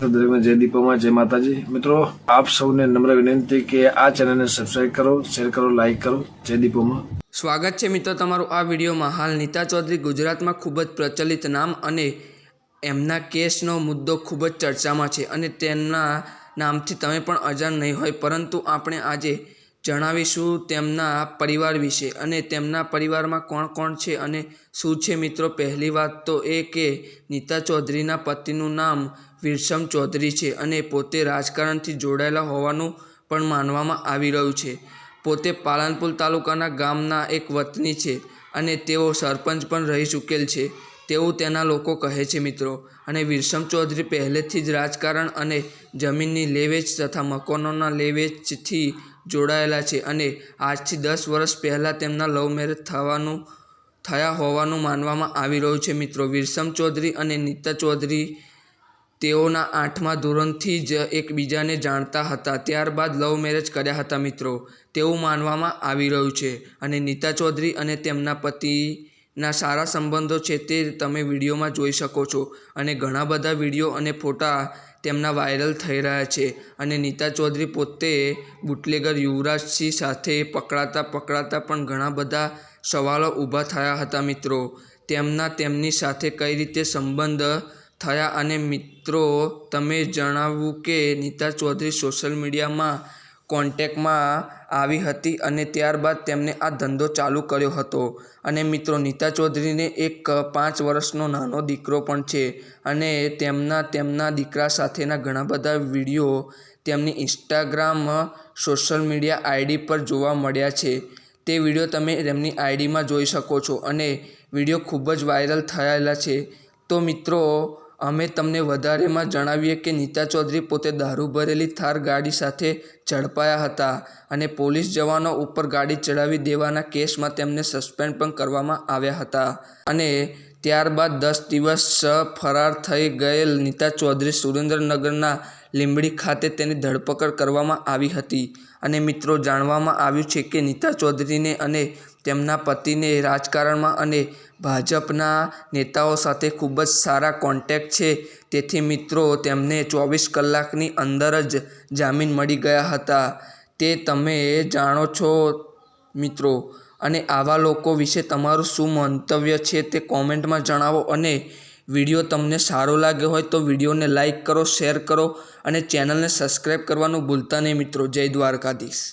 દરેકને જય દીપોમાં જય માતાજી। મિત્રો આપ સૌને નમ્ર વિનંતી કે આ ચેનલને સબસ્ક્રાઇબ કરો, શેર કરો, લાઇક કરો। જય દીપોમાં સ્વાગત છે મિત્રો તમારું આ વિડીયોમાં। હાલ નીતા ચૌધરી ગુજરાતમાં ખૂબ જ પ્રચલિત નામ અને એમના કેસનો મુદ્દો ખૂબ જ ચર્ચામાં છે અને તેમના નામથી તમે પણ અજાણ નહીં હોય, પરંતુ આપણે આજે જણાવીશું તેમના પરિવાર વિશે અને તેમના પરિવારમાં કોણ કોણ છે અને શું છે। મિત્રો પહેલી વાત તો એ કે નીતા ચૌધરીના પતિનું નામ વિરસમ ચૌધરી છે અને પોતે રાજકારણથી જોડાયેલા હોવાનું પણ માનવામાં આવી રહ્યું છે। પોતે પાલનપુર તાલુકાના ગામના એક વતની છે અને તેઓ સરપંચ પણ રહી ચૂકેલ છે તેવું તેના લોકો કહે છે મિત્રો। અને વિરસમ ચૌધરી પહેલેથી જ રાજકારણ અને જમીનની લેવેચ તથા મકાનોના લેવેચથી જોડાયેલા છે અને આજથી 10 વર્ષ પહેલાં તેમના લવ મેરેજ થયા હોવાનું માનવામાં આવી રહ્યું છે મિત્રો। વિરસમ ચૌધરી અને નીતા ચૌધરી તેઓના 8મા ધોરણથી જ એકબીજાને જાણતા હતા, ત્યારબાદ લવ મેરેજ કર્યા હતા મિત્રો, તેવું માનવામાં આવી રહ્યું છે। અને નીતા ચૌધરી અને તેમના પતિના સારા સંબંધો છે તે તમે વિડીયોમાં જોઈ શકો છો અને ઘણા બધા વિડીયો અને ફોટા તેમના વાયરલ થઈ રહ્યા છે। અને નીતા ચૌધરી પોતે બુટલેગર યુવરાજસિંહ સાથે પકડાતા પણ ઘણા બધા સવાલો ઊભા થયા હતા મિત્રો। તેમની સાથે કઈ રીતે સંબંધ થયા અને મિત્રો તમે જણાવ્યું કે નીતા ચૌધરી સોશિયલ મીડિયામાં કોન્ટેક્ટમાં આવી હતી અને ત્યારબાદ તેમણે આ ધંધો ચાલુ કર્યો હતો। અને મિત્રો નીતા ચૌધરીને એક 5 વર્ષનો નાનો દીકરો પણ છે અને તેમના દીકરા સાથેના ઘણા બધા વિડીયો તેમની ઇન્સ્ટાગ્રામ સોશિયલ મીડિયા આઈડી પર જોવા મળ્યા છે। તે વિડીયો તમે તેમની આઈડીમાં જોઈ શકો છો અને વિડીયો ખૂબ જ વાયરલ થયેલા છે। તો મિત્રો અમે તમને વધારેમાં જણાવીએ કે નીતા ચૌધરી પોતે દારૂ ભરેલી થાર ગાડી સાથે ઝડપાયા હતા અને પોલીસ જવાનો ઉપર ગાડી ચડાવી દેવાના કેસમાં તેમને સસ્પેન્ડ પણ કરવામાં આવ્યા હતા અને ત્યારબાદ 10 દિવસ ફરાર થઈ ગયેલ નીતા ચૌધરી સુરેન્દ્રનગરના લીંબડી ખાતે તેની ધરપકડ કરવામાં આવી હતી। અને મિત્રો જાણવામાં આવ્યું છે કે નીતા ચૌધરીને અને તેમના પતિને રાજકારણમાં અને ભાજપના નેતાઓ સાથે ખૂબ જ સારા કોન્ટેક્ટ છે, તેથી મિત્રો તેમને 24 કલાકની અંદર જ જામીન મળી ગયા હતા, તે તમે જાણો છો મિત્રો। અને આવા લોકો વિશે તમારું શું મંતવ્ય છે તે કોમેન્ટમાં જણાવો અને વિડીયો તમને સારો લાગ્યો હોય તો વિડીયોને લાઇક કરો, શેર કરો અને ચેનલને સબસ્ક્રાઈબ કરવાનું ભૂલતા નહીં મિત્રો। જય દ્વારકાધીશ।